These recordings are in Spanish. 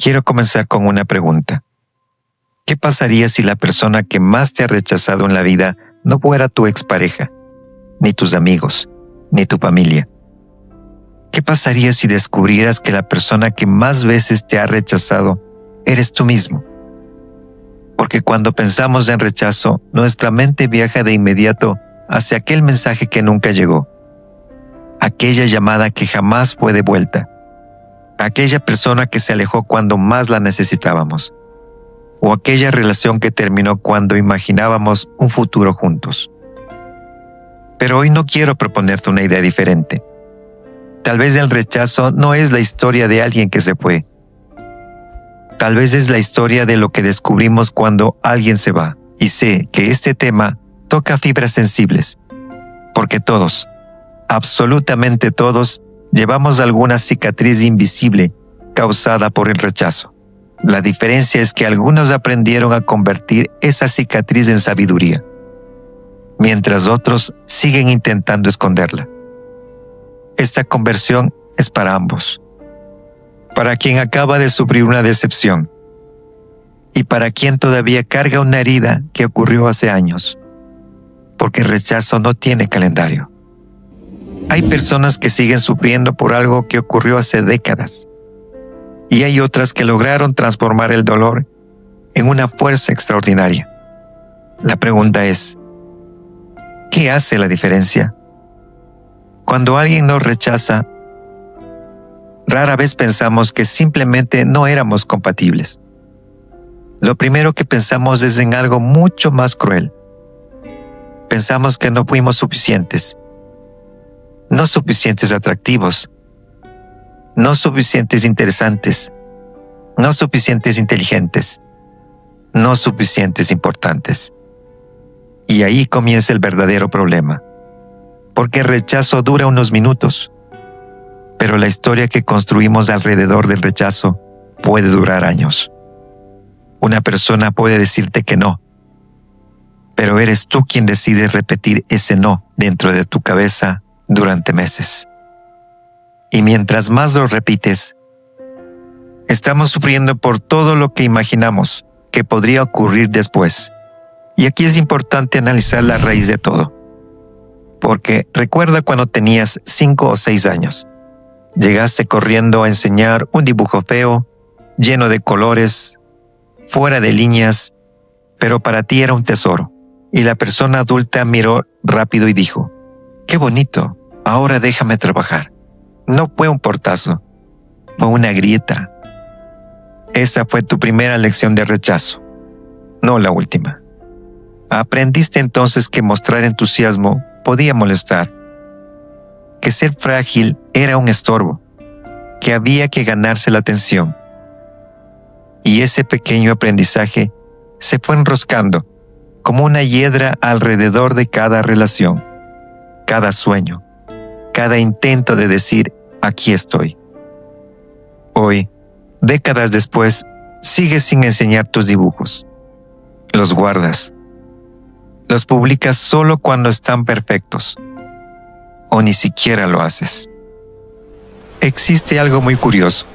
Quiero comenzar con una pregunta. ¿Qué pasaría si la persona que más te ha rechazado en la vida no fuera tu expareja, ni tus amigos, ni tu familia? ¿Qué pasaría si descubrieras que la persona que más veces te ha rechazado eres tú mismo? Porque cuando pensamos en rechazo, nuestra mente viaja de inmediato hacia aquel mensaje que nunca llegó, aquella llamada que jamás fue devuelta, aquella persona que se alejó cuando más la necesitábamos, o aquella relación que terminó cuando imaginábamos un futuro juntos. Pero hoy no quiero proponerte una idea diferente. Tal vez el rechazo no es la historia de alguien que se fue. Tal vez es la historia de lo que descubrimos cuando alguien se va. Y sé que este tema toca fibras sensibles, porque todos, absolutamente todos, llevamos alguna cicatriz invisible causada por el rechazo. La diferencia es que algunos aprendieron a convertir esa cicatriz en sabiduría, mientras otros siguen intentando esconderla. Esta conversión es para ambos. Para quien acaba de sufrir una decepción y para quien todavía carga una herida que ocurrió hace años, porque el rechazo no tiene calendario. Hay personas que siguen sufriendo por algo que ocurrió hace décadas, y hay otras que lograron transformar el dolor en una fuerza extraordinaria. La pregunta es, ¿qué hace la diferencia? Cuando alguien nos rechaza, rara vez pensamos que simplemente no éramos compatibles. Lo primero que pensamos es en algo mucho más cruel. Pensamos que no fuimos suficientes, no suficientes atractivos, no suficientes interesantes, no suficientes inteligentes, no suficientes importantes. Y ahí comienza el verdadero problema, porque el rechazo dura unos minutos, pero la historia que construimos alrededor del rechazo puede durar años. Una persona puede decirte que no, pero eres tú quien decide repetir ese no dentro de tu cabeza durante meses. Y mientras más lo repites, estamos sufriendo por todo lo que imaginamos que podría ocurrir después. Y aquí es importante analizar la raíz de todo. Porque recuerda cuando tenías 5 o 6 años. Llegaste corriendo a enseñar un dibujo feo, lleno de colores, fuera de líneas, pero para ti era un tesoro. Y la persona adulta miró rápido y dijo, ¡qué bonito! Ahora déjame trabajar. No fue un portazo, fue una grieta. Esa fue tu primera lección de rechazo, no la última. Aprendiste entonces que mostrar entusiasmo podía molestar, que ser frágil era un estorbo, que había que ganarse la atención. Y ese pequeño aprendizaje se fue enroscando como una hiedra alrededor de cada relación, cada sueño, cada intento de decir, aquí estoy. Hoy, décadas después, sigues sin enseñar tus dibujos. Los guardas. Los publicas solo cuando están perfectos. O ni siquiera lo haces. Existe algo muy curioso.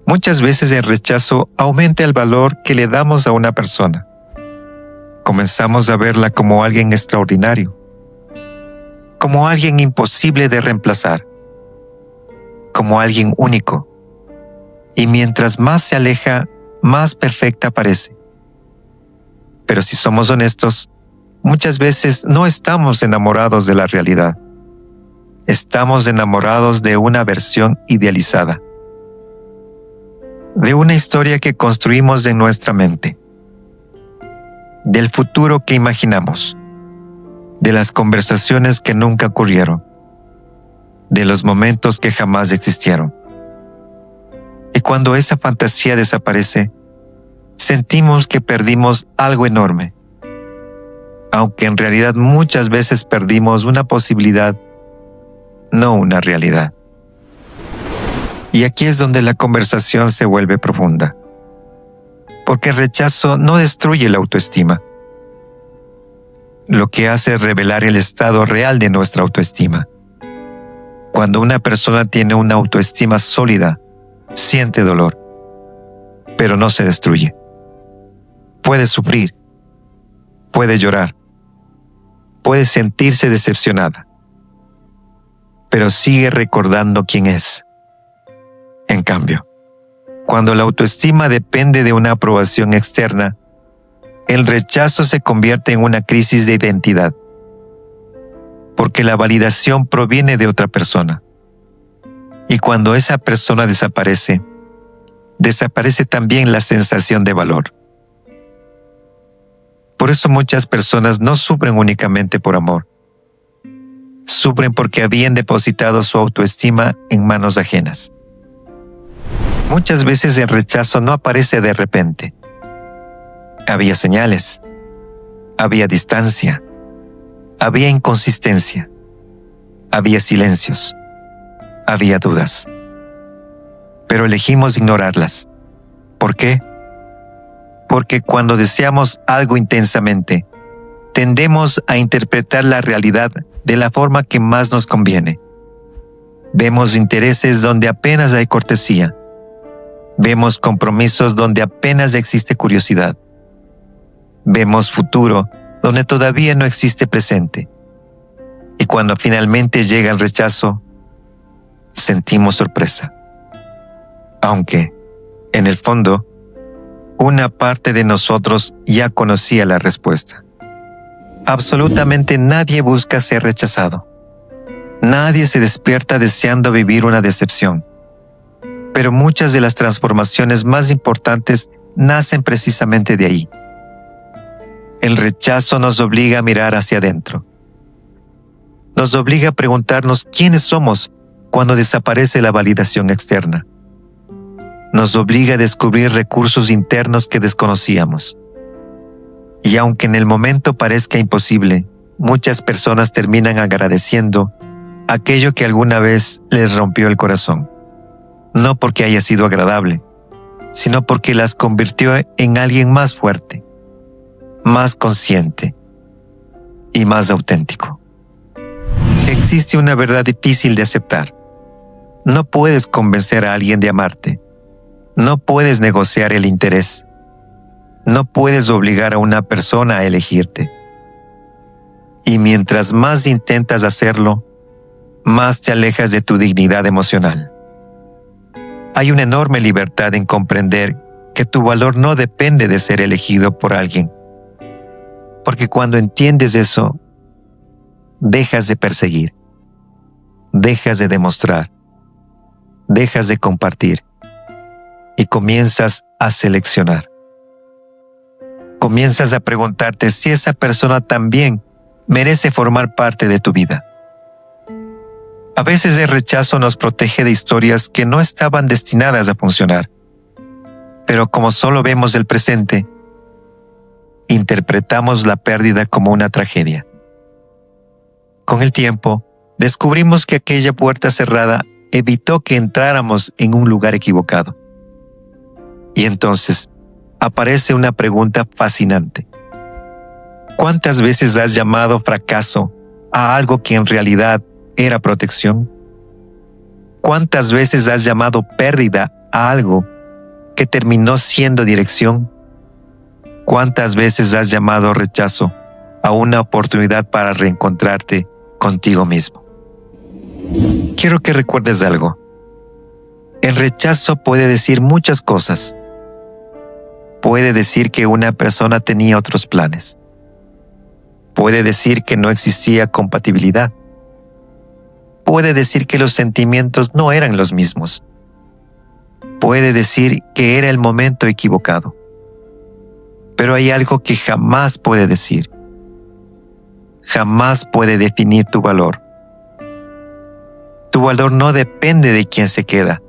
Muchas veces el rechazo aumenta el valor que le damos a una persona. Comenzamos a verla como alguien extraordinario, como alguien imposible de reemplazar, como alguien único. Y mientras más se aleja, más perfecta parece. Pero si somos honestos, muchas veces no estamos enamorados de la realidad. Estamos enamorados de una versión idealizada, de una historia que construimos en nuestra mente, del futuro que imaginamos, de las conversaciones que nunca ocurrieron, de los momentos que jamás existieron. Y cuando esa fantasía desaparece, sentimos que perdimos algo enorme, aunque en realidad muchas veces perdimos una posibilidad, no una realidad. Y aquí es donde la conversación se vuelve profunda, porque el rechazo no destruye la autoestima. Lo que hace es revelar el estado real de nuestra autoestima. Cuando una persona tiene una autoestima sólida, siente dolor. pero no se destruye. Puede sufrir, puede llorar, puede sentirse decepcionada, pero sigue recordando quién es. En cambio, cuando la autoestima depende de una aprobación externa, el rechazo se convierte en una crisis de identidad, porque la validación proviene de otra persona. Y cuando esa persona desaparece, desaparece también la sensación de valor. Por eso muchas personas no sufren únicamente por amor. Sufren porque habían depositado su autoestima en manos ajenas. Muchas veces el rechazo no aparece de repente. Había señales, había distancia, había inconsistencia, había silencios, había dudas. Pero elegimos ignorarlas. ¿Por qué? Porque cuando deseamos algo intensamente, tendemos a interpretar la realidad de la forma que más nos conviene. Vemos intereses donde apenas hay cortesía. Vemos compromisos donde apenas existe curiosidad. Vemos futuro donde todavía no existe presente. Y cuando finalmente llega el rechazo, sentimos sorpresa. Aunque, en el fondo, una parte de nosotros ya conocía la respuesta. Absolutamente nadie busca ser rechazado. Nadie se despierta deseando vivir una decepción. Pero muchas de las transformaciones más importantes nacen precisamente de ahí. El rechazo nos obliga a mirar hacia adentro. Nos obliga a preguntarnos quiénes somos cuando desaparece la validación externa. Nos obliga a descubrir recursos internos que desconocíamos. Y aunque en el momento parezca imposible, muchas personas terminan agradeciendo aquello que alguna vez les rompió el corazón. No porque haya sido agradable, sino porque las convirtió en alguien más fuerte, más consciente y más auténtico. Existe una verdad difícil de aceptar. No puedes convencer a alguien de amarte. No puedes negociar el interés. No puedes obligar a una persona a elegirte. Y mientras más intentas hacerlo, más te alejas de tu dignidad emocional. Hay una enorme libertad en comprender que tu valor no depende de ser elegido por alguien. Porque cuando entiendes eso, dejas de perseguir, dejas de demostrar, dejas de compartir y comienzas a seleccionar. Comienzas a preguntarte si esa persona también merece formar parte de tu vida. A veces el rechazo nos protege de historias que no estaban destinadas a funcionar. Pero como solo vemos el presente, interpretamos la pérdida como una tragedia. Con el tiempo, descubrimos que aquella puerta cerrada evitó que entráramos en un lugar equivocado. Y entonces, aparece una pregunta fascinante. ¿Cuántas veces has llamado fracaso a algo que en realidad era protección? ¿Cuántas veces has llamado pérdida a algo que terminó siendo dirección? ¿Cuántas veces has llamado rechazo a una oportunidad para reencontrarte contigo mismo? Quiero que recuerdes algo. El rechazo puede decir muchas cosas. Puede decir que una persona tenía otros planes. Puede decir que no existía compatibilidad. Puede decir que los sentimientos no eran los mismos. Puede decir que era el momento equivocado. Pero hay algo que jamás puede decir. Jamás puede definir tu valor. Tu valor no depende de quién se queda.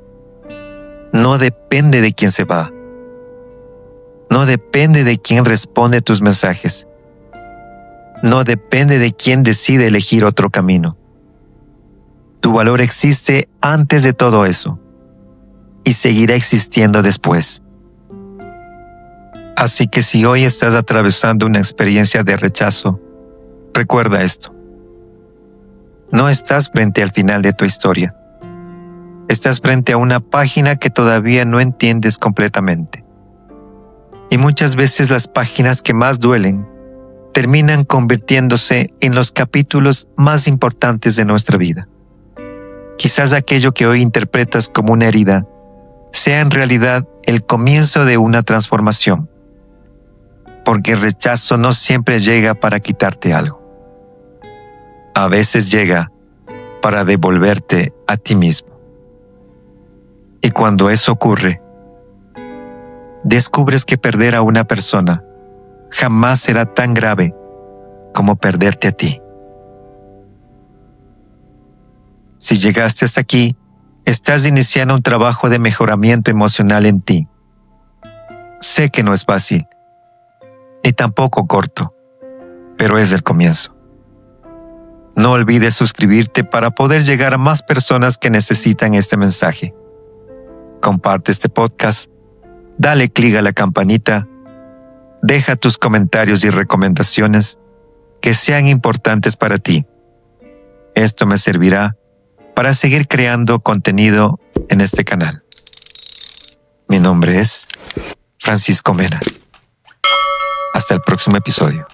No depende de quién se va. No depende de quién responde tus mensajes. No depende de quién decide elegir otro camino. Tu valor existe antes de todo eso y seguirá existiendo después. Así que si hoy estás atravesando una experiencia de rechazo, recuerda esto. No estás frente al final de tu historia. Estás frente a una página que todavía no entiendes completamente. Y muchas veces las páginas que más duelen terminan convirtiéndose en los capítulos más importantes de nuestra vida. Quizás aquello que hoy interpretas como una herida sea en realidad el comienzo de una transformación, porque el rechazo no siempre llega para quitarte algo. A veces llega para devolverte a ti mismo. Y cuando eso ocurre, descubres que perder a una persona jamás será tan grave como perderte a ti. Si llegaste hasta aquí, estás iniciando un trabajo de mejoramiento emocional en ti. Sé que no es fácil, ni tampoco corto, pero es el comienzo. No olvides suscribirte para poder llegar a más personas que necesitan este mensaje. Comparte este podcast, dale clic a la campanita, deja tus comentarios y recomendaciones que sean importantes para ti. Esto me servirá para seguir creando contenido en este canal. Mi nombre es Francisco Mena. Hasta el próximo episodio.